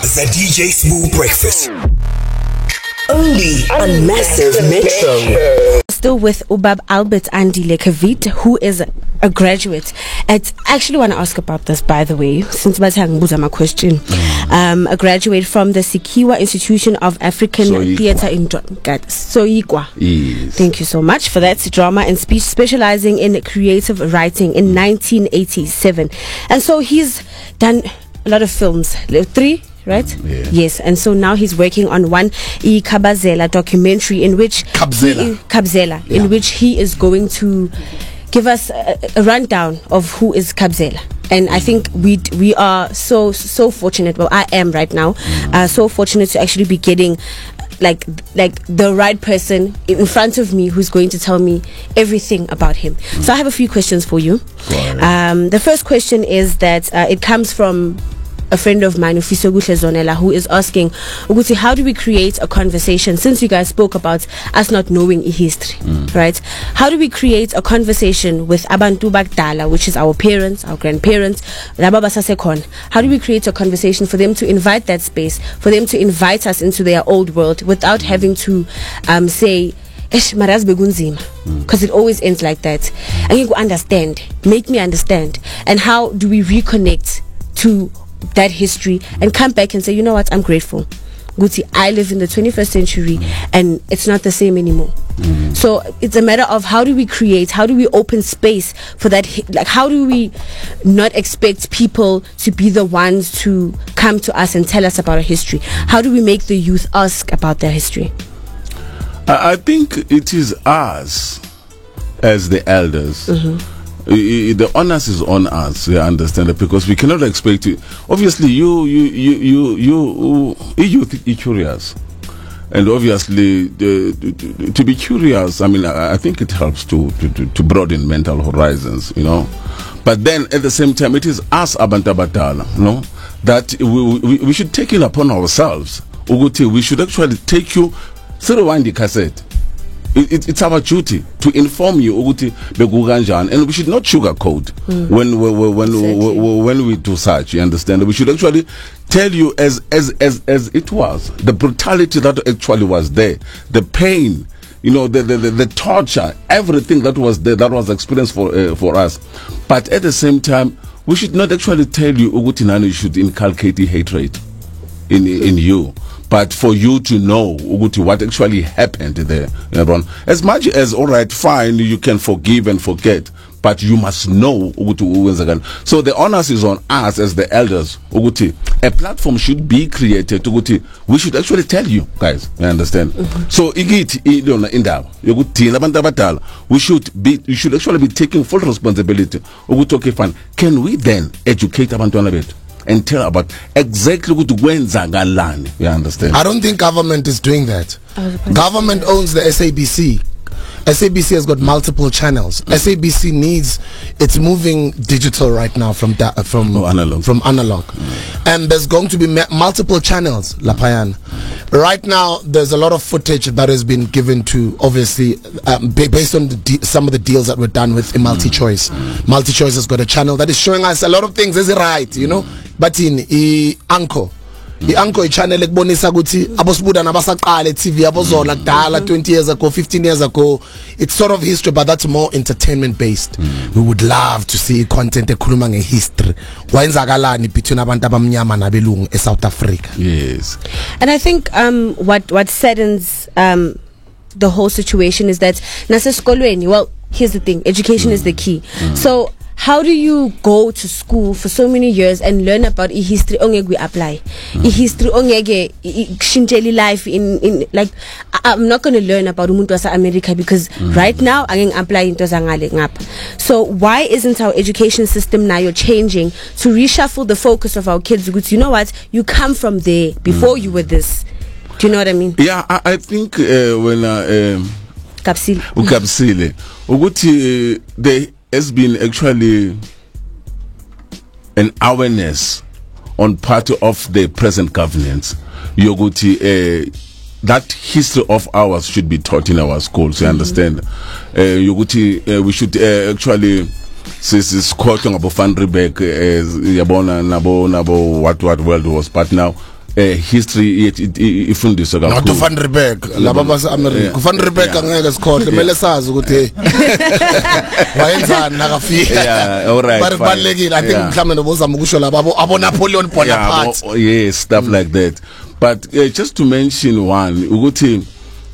The DJ Smooth Breakfast. Only on Massive Metro. Still with Ubab Albert Andile Kavit, who is a graduate. I actually want to ask about this, by the way, since my question. A graduate from the Sikiwa Institution of African Theatre in Soikwa. Yes. Thank you so much for that. Drama and speech, specializing in creative writing in 1987. And so he's done a lot of films, 3, right? Yeah. Yes, and so now he's working on one Kabazela documentary in which in which he is going to give us a rundown of who is Kabzela. And I think we are so fortunate. Well, I am right now so fortunate to actually be getting like the right person in front of me who's going to tell me everything about him. So I have a few questions for you. The first question is that it comes from a friend of mine, Ufiso Zonela, who is asking, Uguti, how do we create a conversation? Since you guys spoke about us not knowing history, right? How do we create a conversation with Abantu Bakdala, which is our parents, our grandparents, Rababa Sasekon? How do we create a conversation for them to invite that space, for them to invite us into their old world without having to say, because it always ends like that. I need to understand, make me understand. And how do we reconnect to that history and come back and say, you know what, I'm grateful, Guti, I live in the 21st century and it's not the same anymore. So it's a matter of how do we open space for that, like how do we not expect people to be the ones to come to us and tell us about our history? How do we make the youth ask about their history? I think it is us as the elders. The onus is on us, you understand it, because we cannot expect it. Obviously, you you're curious, and obviously to be curious. I mean, I think it helps to broaden mental horizons, you know. But then at the same time, it is us Abantu Bakdala, you know, that we should take it upon ourselves. Uguti, we should actually take you through one cassette. It's our duty to inform you, Uguti Beguganjan, and we should not sugarcoat when we do such. You understand? We should actually tell you as it was, the brutality that actually was there, the pain, you know, the torture, everything that was there, that was experienced for us. But at the same time, we should not actually tell you, Uguti Nani, you should inculcate the hatred in you. But for you to know, Uguti, what actually happened there. As much as, all right, fine, you can forgive and forget, but you must know, Uguti. So the onus is on us as the elders, Uguti. A platform should be created, Uguti. We should actually tell you, guys. You understand? So, you should actually be taking full responsibility. Uguti, okay, fine. Can we then educate Abantu a bit? And tell about exactly what Gwenzagalani. You understand? I don't think government is doing that. Government owns the SABC. SABC has got multiple channels. SABC it's moving digital right now from analog. And there's going to be multiple channels, Lapayan. Right now, there's a lot of footage that has been given to, obviously, based on some of the deals that were done with MultiChoice. MultiChoice has got a channel that is showing us a lot of things. Is it right? You know? But in Anko. I-Anko channel ekubonisa ukuthi abosibuda nabasaqala TV abozola kudala 20 years ago, 15 years ago. It's sort of history, but that's more entertainment based. We would love to see content ekhuluma ngehistory. Wayenzakalani between abantu abamnyama nabelungu eSouth Africa. Yes. And I think what saddens the whole situation is that nasesikolweni, well, here's the thing, education is the key. So how do you go to school for so many years and learn about history ongeke we apply? History ongeke shinteli life in like I'm not going to learn about umuntu wasa America because right now I can apply into zangale ngapha. So why isn't our education system now changing to reshuffle the focus of our kids? Because you know what, you come from there before you were this. Do you know what I mean? Yeah, I think when Kapsile ukuthi there has been actually an awareness on part of the present governance. Yoguti, that history of ours should be taught in our schools. You understand? Yoguti, we should actually. This is quoting about Van Riebeck as Yabona Nabo what world was, but now history ifundiswe kakhulu. Not Van Riebeeck laba base America. Van Riebeeck angeke sikhohle kumele sazi ukuthi wayenzani nakafika. Yeah, all right. But balekile I think mhlawumbe nobozama ukusho laba abo Napoleon Bonaparte. Yes, stuff like that. But just to mention one ukuthi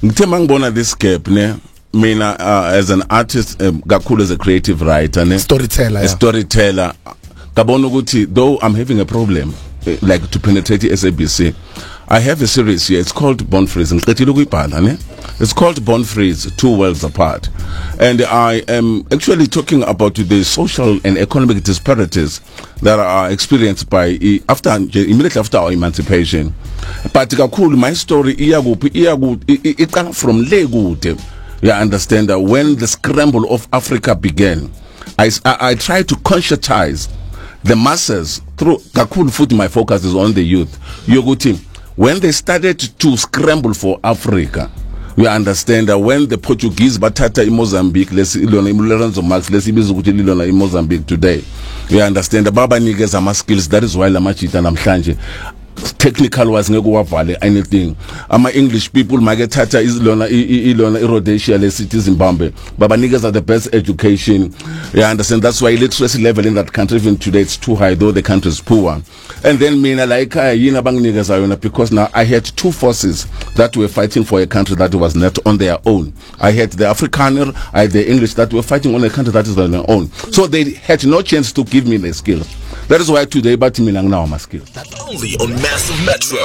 ngithe mangibona this gap ne mina as an artist kakhulu as a creative writer ne storyteller. A storyteller kabona ukuthi though I'm having a problem like to penetrate SABC, I have a series here. It's called Born Freeze. It's called Born Freeze, 2 Worlds Apart. And I am actually talking about the social and economic disparities that are experienced by immediately after our emancipation. But my story it comes from Legude. You understand that when the scramble of Africa began, I tried to conscientize the masses through Kakul Food. My focus is on the youth. When they started to scramble for Africa, we understand that when the Portuguese batata in Mozambique, in Mozambique today, we understand the Baba Niggas are skills. That is why Lamachita and Amshanje technical was ngekuwavale anything. Ama English people magethatha izilona Rhodesia lesithi Zimbabwe. Baba niggas are the best education. You understand? That's why literacy level in that country even today it's too high, though the country is poor. And then mina like yina bang niggas ayona, because now I had 2 forces that were fighting for a country that was not on their own. I had the Afrikaner, I had the English that were fighting on a country that is on their own. So they had no chance to give me the skills. That is why today, but me now my skills. Only on Massive Metro.